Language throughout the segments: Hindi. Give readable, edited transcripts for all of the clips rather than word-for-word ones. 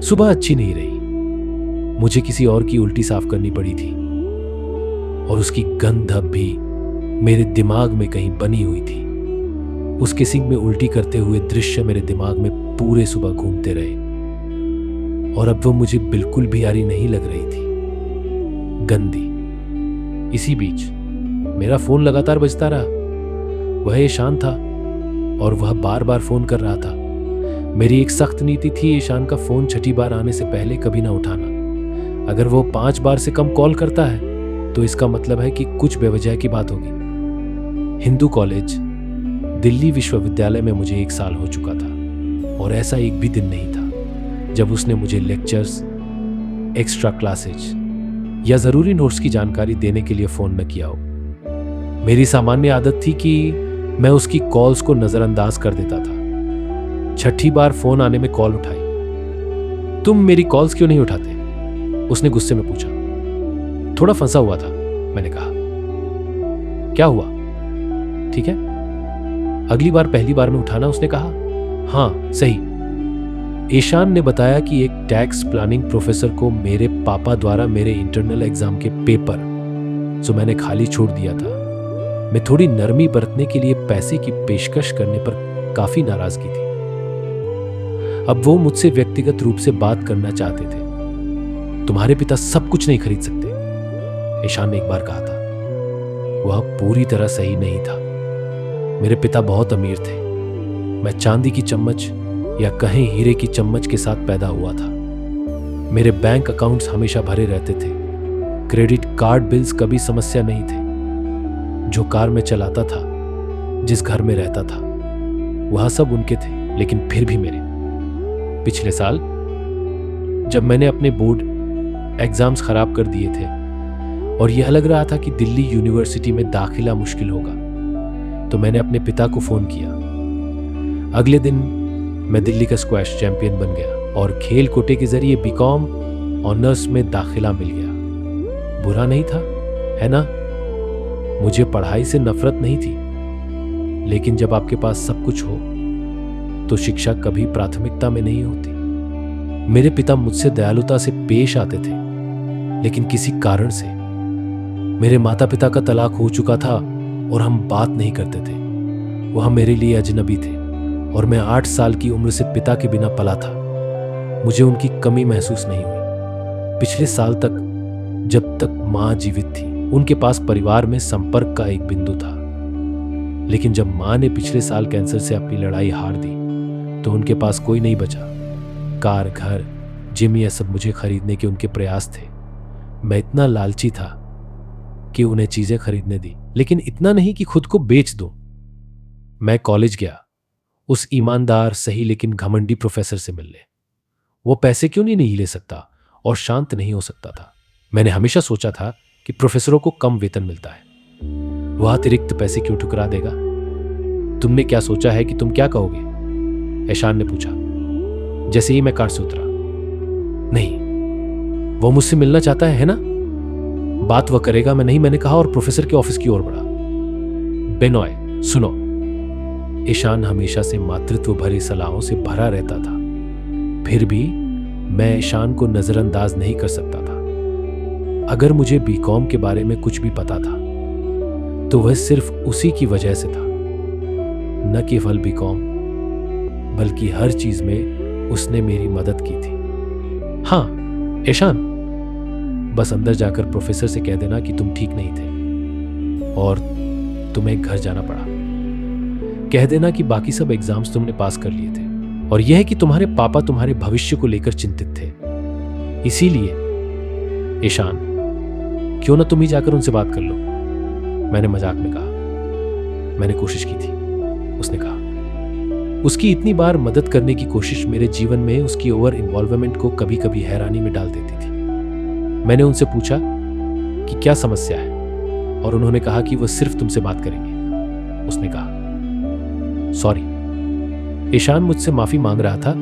सुबह अच्छी नहीं रही। मुझे किसी और की उल्टी साफ करनी पड़ी थी और उसकी गंध अब भी मेरे दिमाग में कहीं बनी हुई थी। उसके सिंक में उल्टी करते हुए दृश्य मेरे दिमाग में पूरे सुबह घूमते रहे और अब वो मुझे बिल्कुल भी यारी नहीं लग रही थी, गंदी। इसी बीच मेरा फोन लगातार बजता रहा। वह ईशान था और वह बार बार फोन कर रहा था। मेरी एक सख्त नीति थी, ईशान का फोन छठी बार आने से पहले कभी ना उठाना। अगर वो 5 बार से कम कॉल करता है तो इसका मतलब है कि कुछ बेवजह की बात होगी। हिंदू कॉलेज दिल्ली विश्वविद्यालय में मुझे 1 साल हो चुका था और ऐसा एक भी दिन नहीं था जब उसने मुझे लेक्चर्स, एक्स्ट्रा क्लासेज या जरूरी नोट्स की जानकारी देने के लिए फोन न किया हो। मेरी सामान्य आदत थी कि मैं उसकी कॉल्स को नजरअंदाज कर देता था। छठी बार फोन आने में कॉल उठाई। तुम मेरी कॉल्स क्यों नहीं उठाते? उसने गुस्से में पूछा। थोड़ा फंसा हुआ था, मैंने कहा। क्या हुआ? ठीक है, अगली बार पहली बार में उठाना, उसने कहा। हाँ सही। ईशान ने बताया कि एक टैक्स प्लानिंग प्रोफेसर को मेरे पापा द्वारा मेरे इंटरनल एग्जाम के पेपर, जो मैंने खाली छोड़ दिया था, मैं थोड़ी नरमी बरतने के लिए पैसे की पेशकश करने पर काफी नाराजगी थी। अब वो मुझसे व्यक्तिगत रूप से बात करना चाहते थे। तुम्हारे पिता सब कुछ नहीं खरीद सकते, ईशान ने एक बार कहा था। वह पूरी तरह सही नहीं था। मेरे पिता बहुत अमीर थे। मैं चांदी की चम्मच या कहें हीरे की चम्मच के साथ पैदा हुआ था। मेरे बैंक अकाउंट्स हमेशा भरे रहते थे। क्रेडिट कार्ड बिल्स कभी समस्या नहीं थे। जो कार में चलाता था, जिस घर में रहता था, वह सब उनके थे, लेकिन फिर भी मेरे। पिछले साल जब मैंने अपने बोर्ड एग्जाम्स खराब कर दिए थे और यह लग रहा था कि दिल्ली यूनिवर्सिटी में दाखिला मुश्किल होगा, तो मैंने अपने पिता को फोन किया। अगले दिन मैं दिल्ली का स्क्वैश चैंपियन बन गया और खेल कोटे के जरिए बीकॉम ऑनर्स में दाखिला मिल गया। बुरा नहीं था, है ना? मुझे पढ़ाई से नफरत नहीं थी, लेकिन जब आपके पास सब कुछ हो तो शिक्षा कभी प्राथमिकता में नहीं होती। मेरे पिता मुझसे दयालुता से पेश आते थे, लेकिन किसी कारण से मेरे माता पिता का तलाक हो चुका था और हम बात नहीं करते थे। वह मेरे लिए अजनबी थे और मैं 8 साल की उम्र से पिता के बिना पला था। मुझे उनकी कमी महसूस नहीं हुई। पिछले साल तक, जब तक मां जीवित थी, उनके पास परिवार में संपर्क का एक बिंदु था। लेकिन जब मां ने पिछले साल कैंसर से अपनी लड़ाई हार दी तो उनके पास कोई नहीं बचा। कार, घर, जिम, यह सब मुझे खरीदने के उनके प्रयास थे। मैं इतना लालची था कि उन्हें चीजें खरीदने दी, लेकिन इतना नहीं कि खुद को बेच दूं। मैं कॉलेज गया उस ईमानदार, सही लेकिन घमंडी प्रोफेसर से मिलने। वो पैसे क्यों नहीं ले सकता और शांत नहीं हो सकता था? मैंने हमेशा सोचा था कि प्रोफेसरों को कम वेतन मिलता है, वह अतिरिक्त पैसे क्यों ठुकरा देगा? तुमने क्या सोचा है कि तुम क्या कहोगे? ईशान ने पूछा जैसे ही मैं कार से उतरा। नहीं, वो मुझसे मिलना चाहता है ना? बात वह करेगा, मैं नहीं, मैंने कहा और प्रोफेसर के ऑफिस की ओर बढ़ा। बेनॉय, सुनो। ईशान हमेशा से मातृत्व भरी सलाहों से भरा रहता था, फिर भी मैं ईशान को नजरअंदाज नहीं कर सकता था। अगर मुझे बीकॉम के बारे में कुछ भी पता था तो वह सिर्फ उसी की वजह से था। न केवल बीकॉम, बल्कि हर चीज में उसने मेरी मदद की थी। हाँ ईशान, बस अंदर जाकर प्रोफेसर से कह देना कि तुम ठीक नहीं थे और तुम्हें घर जाना पड़ा। कह देना कि बाकी सब एग्जाम्स तुमने पास कर लिए थे और यह है कि तुम्हारे पापा तुम्हारे भविष्य को लेकर चिंतित थे। इसीलिए ईशान, क्यों ना तुम ही जाकर उनसे बात कर लो? मैंने मजाक में कहा। मैंने कोशिश की थी, उसने कहा। उसकी इतनी बार मदद करने की कोशिश मेरे जीवन में उसकी ओवर इन्वॉल्वमेंट को कभी कभी हैरानी में डाल देती थी। मैंने उनसे पूछा कि क्या समस्या है और उन्होंने कहा कि वह सिर्फ तुमसे बात करेंगे। उसने कहा सॉरी। ईशान मुझसे माफी मांग रहा था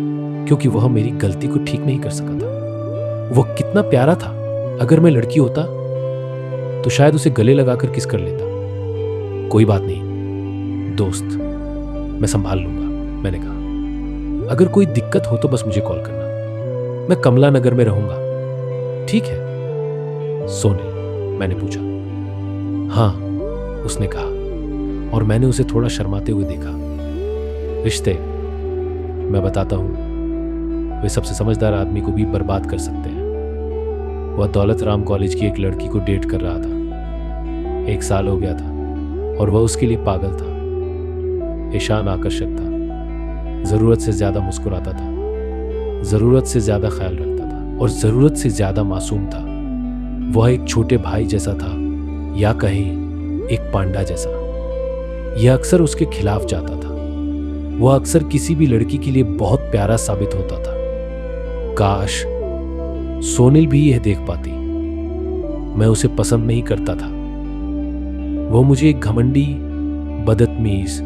क्योंकि वह मेरी गलती को ठीक नहीं कर सका था। वह कितना प्यारा था। अगर मैं लड़की होता तो शायद उसे गले लगाकर किस कर लेता। कोई बात नहीं दोस्त, मैं संभाल लूंगा, मैंने कहा। अगर कोई दिक्कत हो तो बस मुझे कॉल करना। मैं कमला नगर में रहूंगा, ठीक है सोनिल? मैंने पूछा। हाँ, उसने कहा, और मैंने उसे थोड़ा शर्माते हुए देखा। रिश्ते, मैं बताता हूं, वे सबसे समझदार आदमी को भी बर्बाद कर सकते हैं। वह दौलत राम कॉलेज की एक लड़की को डेट कर रहा था। 1 साल हो गया था और वह उसके लिए पागल था। ईशान आकर्षक था, जरूरत से ज्यादा मुस्कुराता था, जरूरत से ज्यादा ख्याल रखता था और जरूरत से ज्यादा मासूम था। वह एक छोटे भाई जैसा था, या कहें एक पांडा जैसा। यह अक्सर उसके खिलाफ जाता था। वह अक्सर किसी भी लड़की के लिए बहुत प्यारा साबित होता था। काश सोनिल भी यह देख पाती। मैं उसे पसंद नहीं करता था। वो मुझे एक घमंडी, बदतमीज,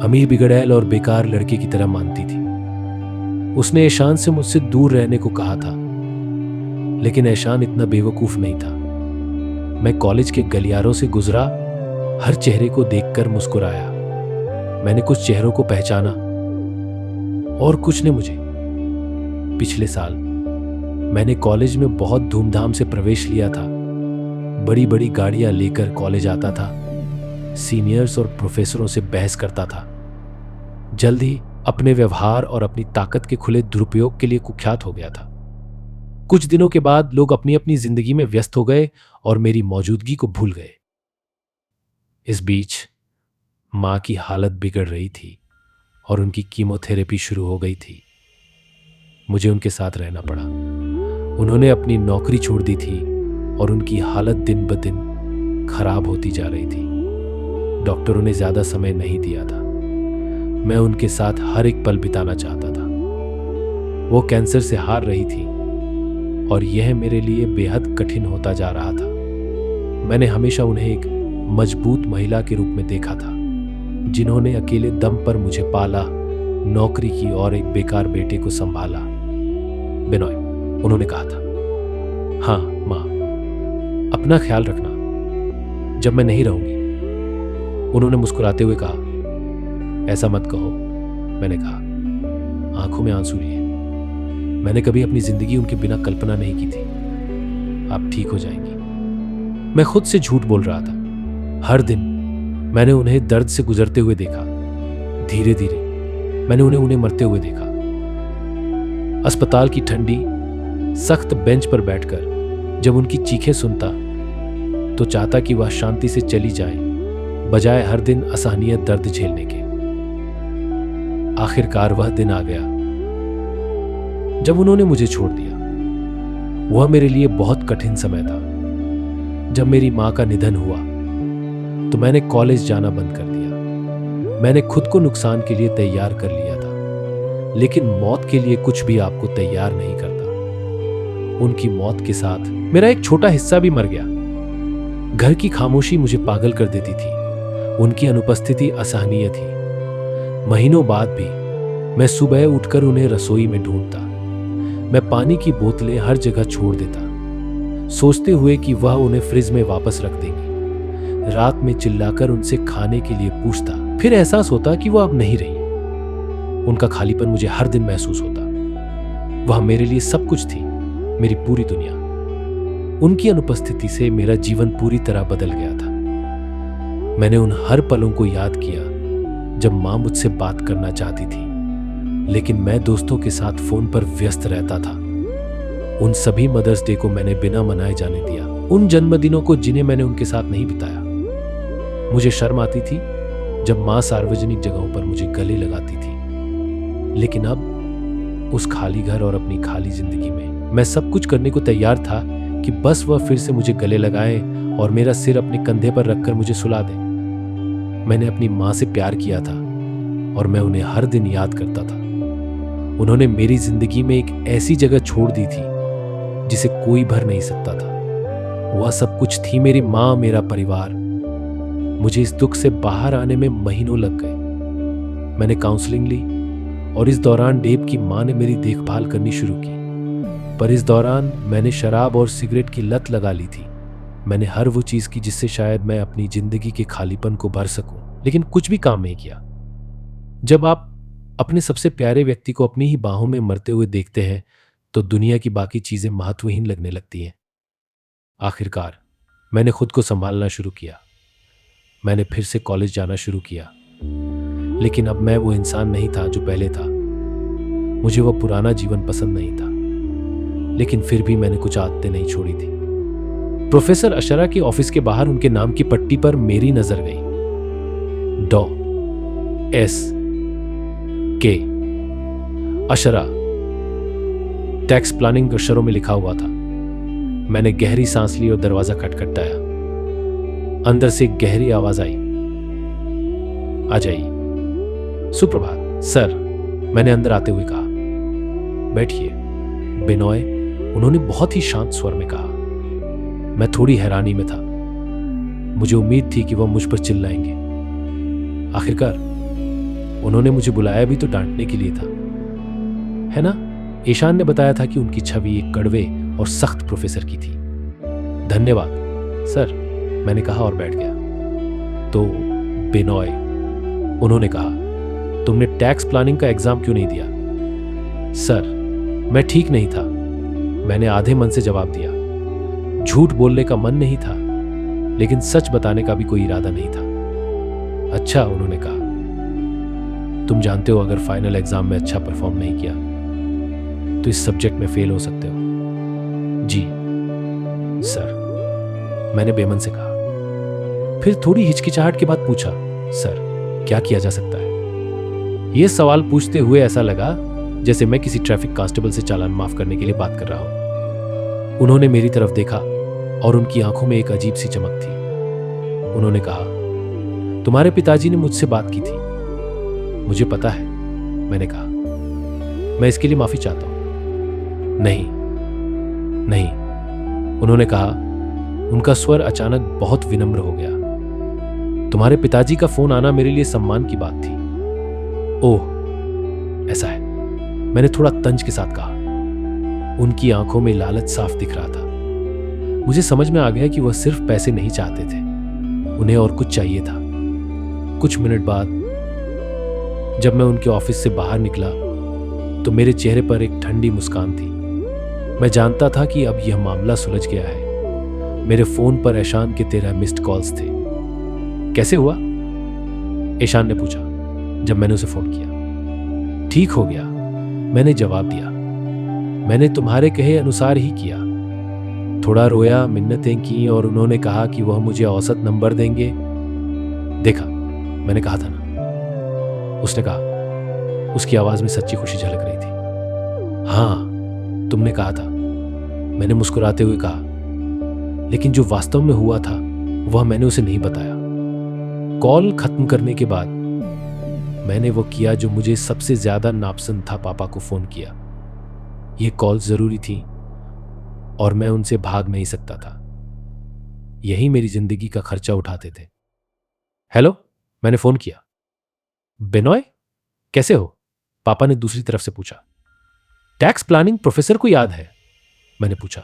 अमीर बिगड़ैल और बेकार लड़के की तरह मानती थी। उसने ईशान से मुझसे दूर रहने को कहा था, लेकिन ईशान इतना बेवकूफ नहीं था। मैं कॉलेज के गलियारों से गुजरा, हर चेहरे को देखकर मुस्कुराया। मैंने कुछ चेहरों को पहचाना और कुछ ने मुझे। पिछले साल मैंने कॉलेज में बहुत धूमधाम से प्रवेश लिया था। बड़ी बड़ी गाड़ियां लेकर कॉलेज आता था, सीनियर्स और प्रोफेसरों से बहस करता था। जल्द ही अपने व्यवहार और अपनी ताकत के खुले दुरुपयोग के लिए कुख्यात हो गया था। कुछ दिनों के बाद लोग अपनी अपनी जिंदगी में व्यस्त हो गए और मेरी मौजूदगी को भूल गए। इस बीच मां की हालत बिगड़ रही थी और उनकी कीमोथेरेपी शुरू हो गई थी। मुझे उनके साथ रहना पड़ा। उन्होंने अपनी नौकरी छोड़ दी थी और उनकी हालत दिन ब दिन खराब होती जा रही थी। डॉक्टरों ने ज्यादा समय नहीं दिया था। मैं उनके साथ हर एक पल बिताना चाहता था। वो कैंसर से हार रही थी और यह मेरे लिए बेहद कठिन होता जा रहा था। मैंने हमेशा उन्हें एक मजबूत महिला के रूप में देखा था, जिन्होंने अकेले दम पर मुझे पाला, नौकरी की और एक बेकार बेटे को संभाला। बिनोय, उन्होंने कहा था। हाँ माँ, अपना ख्याल रखना जब मैं नहीं रहूंगी। उन्होंने मुस्कुराते हुए कहा। ऐसा मत कहो, मैंने कहा, आंखों में आंसू लिए। मैंने कभी अपनी जिंदगी उनके बिना कल्पना नहीं की थी। आप ठीक हो जाएंगी। मैं खुद से झूठ बोल रहा था। हर दिन मैंने उन्हें दर्द से गुजरते हुए देखा। धीरे धीरे मैंने उन्हें मरते हुए देखा। अस्पताल की ठंडी सख्त बेंच पर बैठकर जब उनकी चीखें सुनता तो चाहता कि वह शांति से चली जाए, बजाय हर दिन असहनीय दर्द झेलने के। आखिरकार वह दिन आ गया जब उन्होंने मुझे छोड़ दिया। वह मेरे लिए बहुत कठिन समय था। जब मेरी मां का निधन हुआ तो मैंने कॉलेज जाना बंद कर दिया। मैंने खुद को नुकसान के लिए तैयार कर लिया था, लेकिन मौत के लिए कुछ भी आपको तैयार नहीं करता। उनकी मौत के साथ मेरा एक छोटा हिस्सा भी मर गया। घर की खामोशी मुझे पागल कर देती थी। उनकी अनुपस्थिति असहनीय थी। महीनों बाद भी मैं सुबह उठकर उन्हें रसोई में ढूंढता। मैं पानी की बोतलें हर जगह छोड़ देता, सोचते हुए कि वह उन्हें फ्रिज में वापस रख देंगी। रात में चिल्लाकर उनसे खाने के लिए पूछता, फिर एहसास होता कि वह अब नहीं रही। उनका खालीपन मुझे हर दिन महसूस होता। वह मेरे लिए सब कुछ थी, मेरी पूरी दुनिया। उनकी अनुपस्थिति से मेरा जीवन पूरी तरह बदल गया था। मैंने उन हर पलों को याद किया जब मां मुझसे बात करना चाहती थी, लेकिन मैं दोस्तों के साथ फोन पर व्यस्त रहता था। उन सभी मदर्स डे को मैंने बिना मनाए जाने दिया। उन जन्मदिनों को जिन्हें मैंने उनके साथ नहीं बिताया। मुझे शर्म आती थी जब मां सार्वजनिक जगहों पर मुझे गले लगाती थी। लेकिन अब उस खाली घर और अपनी खाली जिंदगी में मैं सब कुछ करने को तैयार था कि बस वह फिर से मुझे गले लगाए और मेरा सिर अपने कंधे पर रखकर मुझे सुला दे। मैंने अपनी मां से प्यार किया था और मैं उन्हें हर दिन याद करता था। उन्होंने मेरी जिंदगी में एक ऐसी जगह छोड़ दी थी जिसे कोई भर नहीं सकता था। वह सब कुछ थी मेरी मां, मेरा परिवार। मुझे इस दुख से बाहर आने में महीनों लग गए। मैंने काउंसलिंग ली और इस दौरान डेब की मां ने मेरी देखभाल करनी शुरू की। पर इस दौरान मैंने शराब और सिगरेट की लत लगा ली थी। मैंने हर वो चीज की जिससे शायद मैं अपनी जिंदगी के खालीपन को भर सकूं, लेकिन कुछ भी काम नहीं किया। जब आप अपने सबसे प्यारे व्यक्ति को अपनी ही बाहों में मरते हुए देखते हैं तो दुनिया की बाकी चीजें महत्वहीन लगने लगती हैं। आखिरकार मैंने खुद को संभालना शुरू किया। मैंने फिर से कॉलेज जाना शुरू किया, लेकिन अब मैं वो इंसान नहीं था जो पहले था। मुझे वो पुराना जीवन पसंद नहीं था, लेकिन फिर भी मैंने कुछ आदतें नहीं छोड़ी थी। प्रोफेसर अशरा के ऑफिस के बाहर उनके नाम की पट्टी पर मेरी नजर गई। डॉ एस के अशरा टैक्स प्लानिंग अक्षरों में लिखा हुआ था। मैंने गहरी सांस ली और दरवाजा खटखटाया। अंदर से एक गहरी आवाज आई, आ जाइए। सुप्रभात सर, मैंने अंदर आते हुए कहा। बैठिए बिनॉय, उन्होंने बहुत ही शांत स्वर में कहा। मैं थोड़ी हैरानी में था। मुझे उम्मीद थी कि वह मुझ पर चिल्लाएंगे। आखिरकार उन्होंने मुझे बुलाया भी तो डांटने के लिए था, है ना? ईशान ने बताया था कि उनकी छवि एक कड़वे और सख्त प्रोफेसर की थी। धन्यवाद सर, मैंने कहा और बैठ गया। तो बिनॉय, उन्होंने कहा, तुमने टैक्स प्लानिंग का एग्जाम क्यों नहीं दिया? सर, मैं ठीक नहीं था, मैंने आधे मन से जवाब दिया। झूठ बोलने का मन नहीं था, लेकिन सच बताने का भी कोई इरादा नहीं था। अच्छा, उन्होंने कहा, तुम जानते हो अगर फाइनल एग्जाम में अच्छा परफॉर्म नहीं किया तो इस सब्जेक्ट में फेल हो सकते हो। जी सर, मैंने बेमन से कहा। फिर थोड़ी हिचकिचाहट के बाद पूछा, सर क्या किया जा सकता है? यह सवाल पूछते हुए ऐसा लगा जैसे मैं किसी ट्रैफिक कांस्टेबल से चालान माफ करने के लिए बात कर रहा हूं। उन्होंने मेरी तरफ देखा और उनकी आंखों में एक अजीब सी चमक थी। उन्होंने कहा, तुम्हारे पिताजी ने मुझसे बात की थी। मुझे पता है, मैंने कहा। मैं इसके लिए माफी चाहता हूं। नहीं नहीं, उन्होंने कहा। उनका स्वर अचानक बहुत विनम्र हो गया। तुम्हारे पिताजी का फोन आना मेरे लिए सम्मान की बात थी। ओह, ऐसा है, मैंने थोड़ा तंज के साथ कहा। उनकी आंखों में लालच साफ दिख रहा था। मुझे समझ में आ गया कि वह सिर्फ पैसे नहीं चाहते थे, उन्हें और कुछ चाहिए था। कुछ मिनट बाद जब मैं उनके ऑफिस से बाहर निकला तो मेरे चेहरे पर एक ठंडी मुस्कान थी। मैं जानता था कि अब यह मामला सुलझ गया है। मेरे फोन पर ईशान के 13 मिस्ड कॉल्स थे। कैसे हुआ? ईशान ने पूछा जब मैंने उसे फोन किया। ठीक हो गया, मैंने जवाब दिया। मैंने तुम्हारे कहे अनुसार ही किया। थोड़ा रोया, मिन्नतें की और उन्होंने कहा कि वह मुझे औसत नंबर देंगे। देखा, मैंने कहा था ना, उसने कहा। उसकी आवाज में सच्ची खुशी झलक रही थी। हाँ, तुमने कहा था, मैंने मुस्कुराते हुए कहा। लेकिन जो वास्तव में हुआ था वह मैंने उसे नहीं बताया। कॉल खत्म करने के बाद मैंने वो किया जो मुझे सबसे ज्यादा नापसंद था, पापा को फोन किया। ये कॉल जरूरी थी और मैं उनसे भाग नहीं सकता था। यही मेरी जिंदगी का खर्चा उठाते थे। हेलो, मैंने फोन किया। बिनॉय, कैसे हो? पापा ने दूसरी तरफ से पूछा। टैक्स प्लानिंग प्रोफेसर को याद है? मैंने पूछा।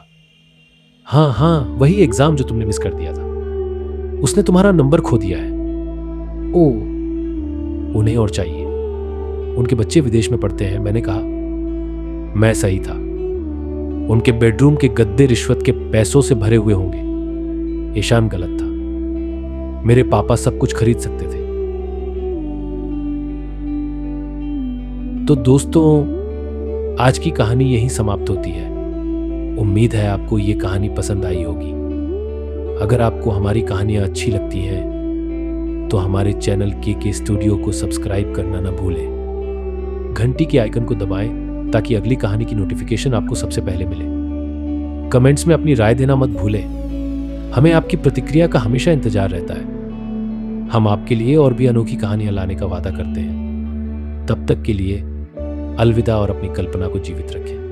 हाँ हाँ, वही एग्जाम जो तुमने मिस कर दिया था। उसने तुम्हारा नंबर खो दिया है। ओह, उन्हें और चाहिए। उनके बच्चे विदेश में पढ़ते हैं, मैंने कहा। मैं सही था। उनके बेडरूम के गद्दे रिश्वत के पैसों से भरे हुए होंगे। ईशान गलत था। मेरे पापा सब कुछ खरीद सकते थे। तो दोस्तों, आज की कहानी यहीं समाप्त होती है। उम्मीद है आपको ये कहानी पसंद आई होगी। अगर आपको हमारी कहानियां अच्छी लगती हैं तो हमारे चैनल के स्टूडियो को सब्सक्राइब करना ना भूलें। घंटी के आइकन को दबाएं ताकि अगली कहानी की नोटिफिकेशन आपको सबसे पहले मिले। कमेंट्स में अपनी राय देना मत भूलें। हमें आपकी प्रतिक्रिया का हमेशा इंतजार रहता है। हम आपके लिए और भी अनोखी कहानियां लाने का वादा करते हैं। तब तक के लिए अलविदा और अपनी कल्पना को जीवित रखें।